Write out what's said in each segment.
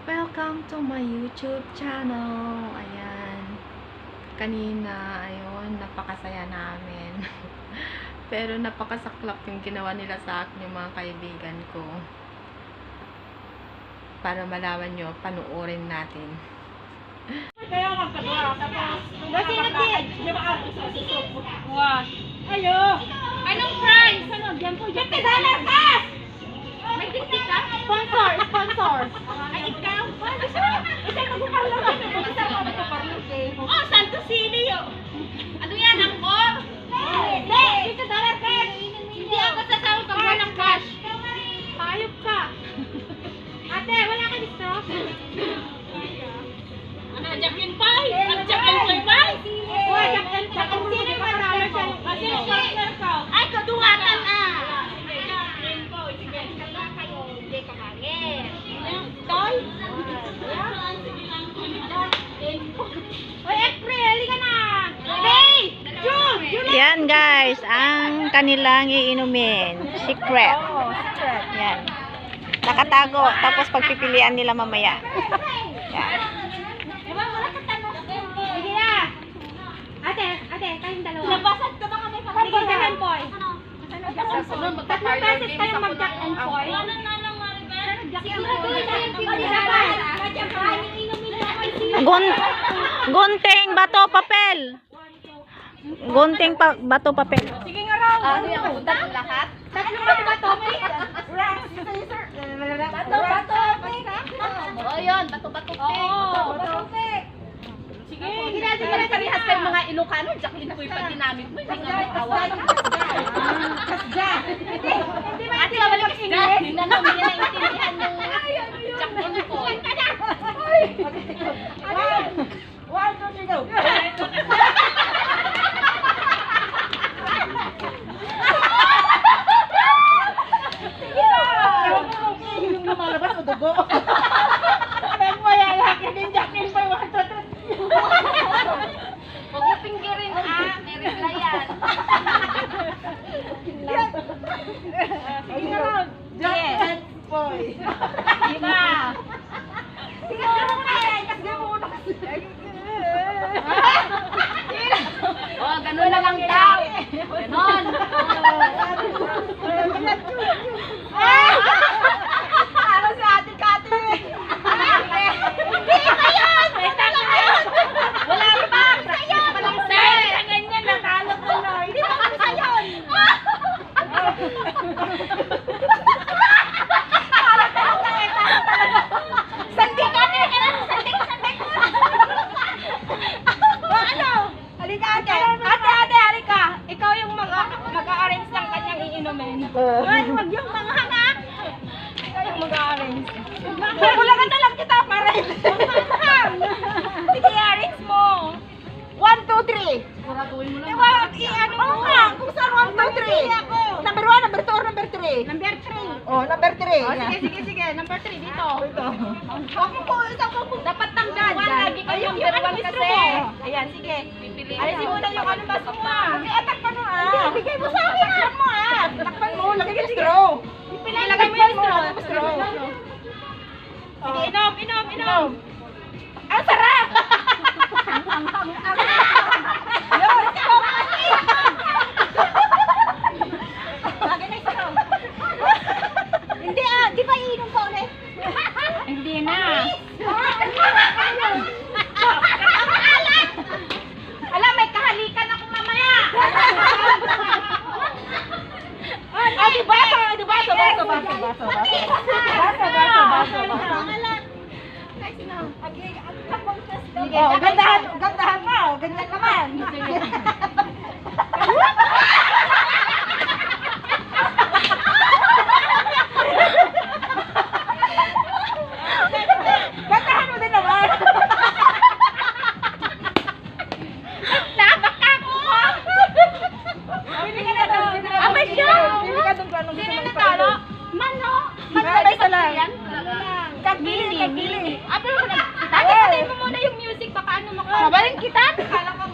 Welcome to my YouTube channel. Ayan. Kanina, ayun, napakasaya namin. Pero napakasaklap yung ginawa nila sa akin, yung mga kaibigan ko. Para malaman nyo, panuorin natin. Kaya magkagawa. Tapos, ayo! Anong price? Ano, diyan po. $50 ka! May tikti ka? Sponsor! Ay, ikaw? Isa magpaparlog. Isa magpaparlog eh. Oh, Santo Sili yun. Ano yan, angkor? Hindi! $50 ka! Hindi ako sasama pag walang cash. Hayop ka! Ate, wala ka dito? Ano, Jacqueline Pie? Ang Jacqueline Pie? Uy, Jacqueline Sili pa talo siya. Kasi partner ka. Ay, kaduwatan ah. Hindi ka hangin. Tol? Uy, April, halika na! May! June! Yan guys, ang kanilang iinumin. Secret. Secret. Yan. Nakatago. Tapos pagpipilian nila mamaya. Yan. Diba, wala ka tanong. Sige na. Ate, tayong dalawa. Nabasag ka ba kami pag Sige, Jack and Poy. Sunod, Tatlong beses kayo mag-Jack and Poy. Wala na lang, Maribel. Jack and Poy. Jack and Poy. Gunting, bato, papel. Gunting, bato, papel. Sige nga raw. Ano yung utak lahat? Tatlong bato. Bato. Oo, yun. Bato-bato. Oo. Sige. Sige na, parehas kayong mga Ilocano. Jacqueline po yung pag ginamit mo. Hindi nga makawa. Hindi ba Ate, wala kasi na. Hindi na namin naiintindihan yung Jacqueline po. One, two, three, go. Yung lumalabas o dugo. Sabi mo yan, lahat yung Jacqueline pa yung one, two, three. Huwag mo pinggirin ah. May reply yan. Sige nga raw. Jack and Poy. Diba? Kasi mo na yan. Kasi mo na. Oh, ganun na lang daw. Ganon. Ano si Ate Kati? Hindi ka yun! Ito lang yun! Wala pa. Practice pa lang sir. Ang ganyan, natalo ko na. Hindi ba kasi yun? Sandi ka na! Sandi ka! Ano? Halika ate! Ate, halika! Ikaw yung mag-a-arrange ng kanyang iinumin. Ay, wag yung mga hanga! Ikaw yung mag-a-arrange. Kukulangan na lang kita para sige, arrange mo. 1, 2, 3. Siguraduhin mo lang. Diba, i-ano mo nga, kung saan 1, 2, 3. Number 1, number 2, or number 3? Number 3. Oh, number 3. Oh, sige. Number 3 dito. Ito. Huwag mo po, isang mo. Dapat tanggal. Lagi kayo number 1 kasi. Ayan, sige. Alisin mo na yung ano ba mo. Hindi, takpan mo ah. Bigay mo sa akin. Takpan mo ah. Takpan mo. Lagay yung straw. Ilagay mo yung straw. Sige, inom. Ang sarap! Yun, ikaw kasi! Lagay na yung straw. Hindi ah, di ba iinom ka ulit? Hindi na. Alam, may kahalikan ako mamaya. Di baso. Oh, gandahan mo. Ganyan naman. Gandahan mo din naman. Nakakakuha. Bili ka na doon. Abay siya. Bili ka doon kung anong gusto mong palo. Mano. May isa lang. Kagbili. Abay mo na. Dati sabihin mo muna yung music. Baka ano makabalin kita.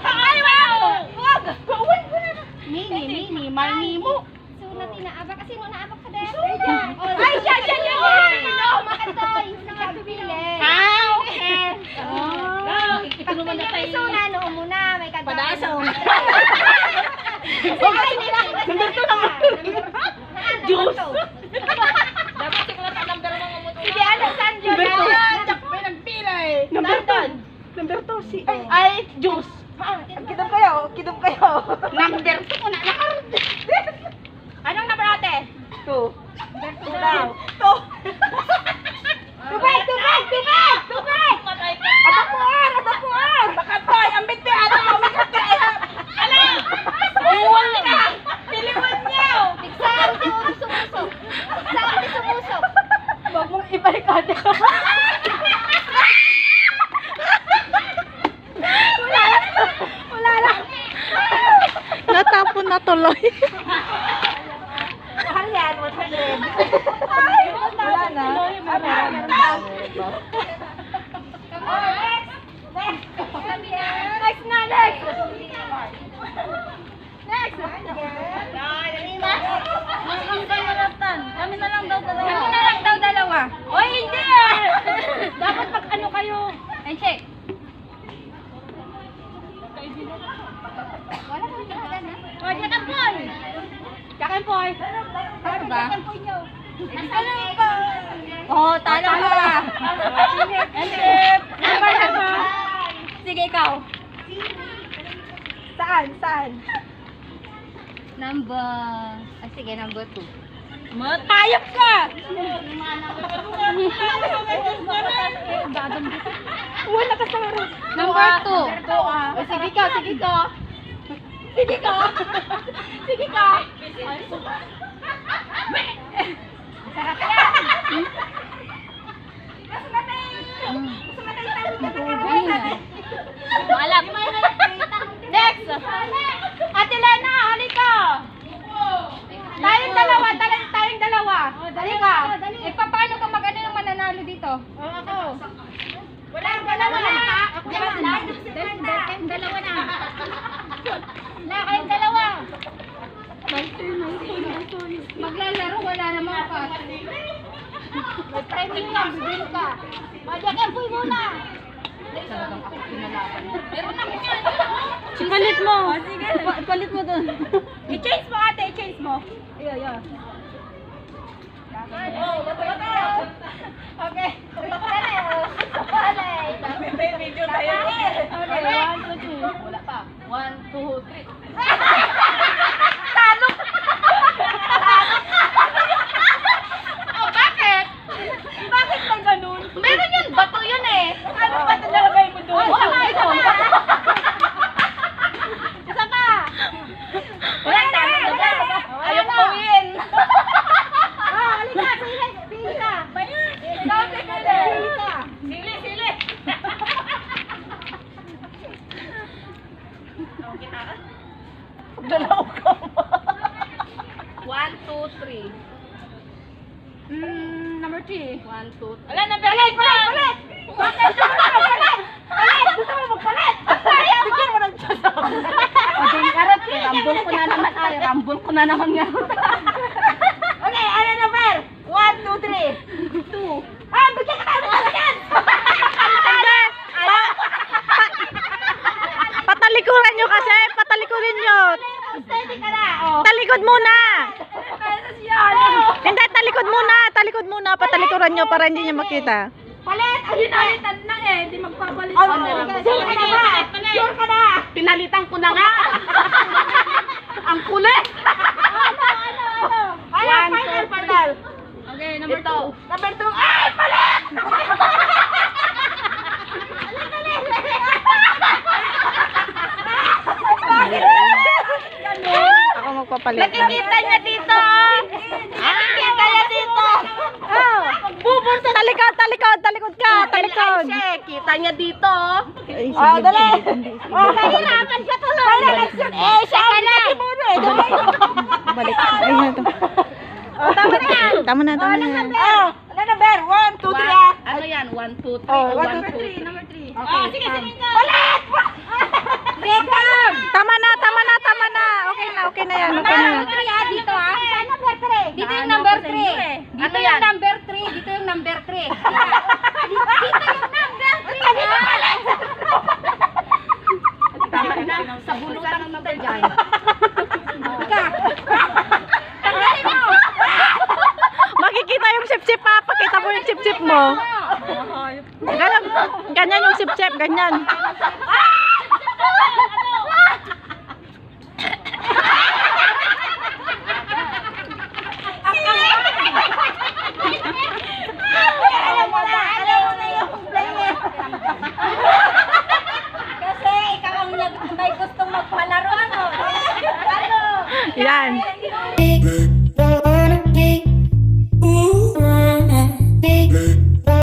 Ay, wow. Wag. Gawin ko na. Mini. Malnimo. So, natinaaga kasi mo naabak ka din. Ay, siya. Makatoy. Nakabili. Ay, juice. Kidom kayo, kidom kayo. Number 2 ko na nakarot. Anong number ate? 2. 2 daw. 2. Tubig! Adapuan! Bakantay! Ang biti! Ano? Bakantay! Ano? Iwan ka! Tiliwan niyo! Saan si sumusok? Saan si sumusok? Huwag mong ibarikada ka. Wala na. Natapon na tuloy. Mahal yan, 100. Ay, wala na. Next na, next. Next. Kami na lang daw dalawa. Oy, hindi ah. Dapat pag ano kayo. Check. Wala na. O, Jack and Poy. Jack and Poy. Ano ba? Ano ba? Oh, talo ka. Sige, ikaw. Saan? Number... sige, number 2. Matayap ka! Wala ka sa harap. Number 2. O, sige ka. Sarap yan! Malap. Next! Ate Lena, halika! Tayong dalawa. Halika. Paano ka mag-ano ng mananalo dito? Ako. Wala. Dalawa na. Na, kayong dalawa. Maglalaro, wala namang pass. May training ka, bibili ka. Jack and Poy muna. Talagang ako pinalaban. Meron ako yan. Palit mo. Sige. Palit mo dun. I-change mo ate, i-change mo. Iyo. Okay. May video tayo. Okay, 1, 2, 3. Wala pa. 1, 2, 3. Talo! Oh, bakit? Bakit may ganun? Meron yun. Bato yun eh. Ano ba ito nalagay mo doon? Wala ito. Isa pa! Wala na. Ayaw ko win! Halika! Pili ka! Pili ka! Sili! Dalaw ka ba? 1, 2, 3. Number 3. 1, 2, 3. Wala na, palit! Palit! Gusto mo magpalit? Bigyan mo ng tsasaw. O, ding karat. Rambol ko na naman. Ay, rambol ko na naman nga. Okay, ano number? 1, 2, 3. 2. Ah, bigyan ka tayo ng tsasaw! Patalikuran nyo kasi. Patalikurin nyo. Steady ka na, oh. Talikod muna. Ano yan? Hindi, talikod muna. Patalikuran nyo para hindi nyo makita. Palit! Pinalitan na eh, hindi magpapalit. Sure ka na ba? Sure ka na? Pinalitan ko na nga. Ang kulit. Ano? Final. Okay, number 2. Number 2. Ay, palit! Ako magpapalit. Nakikita niya dito. Nakikita niya dito. Oh. Talikod ka. Talikod. Kita niya dito. Ay, Oh, sige, dali. sige. Oh, nahihirapan ka tuloy. Eh, siya ka na. Balik. Ay, na to. Oh, tama na yan. Tama na. Oh, ano number? 1, 2, 3 ah. Ano yan? 1, 2, 3. Oh, 1, 1, 2, 3. number 3. Okay, Oh, sige. Palit! Beckham! Tama na. Okay na yan. Dito ah. Number 3. Dito yung number 3. Dito yung number 3. Dito yung number 3. Dito yung number 3. Tama na. Sa bulutan ng number dyan. Ika. Tanggalin mo. Makikita yung sip-sip ha. Pakita mo yung sip-sip mo. Oh, Ganyan yung sip-sip, ganyan. Alam mo na yung player. Kasi ikaw ang may gustong magpalaro, ano? Ano? Yan. Big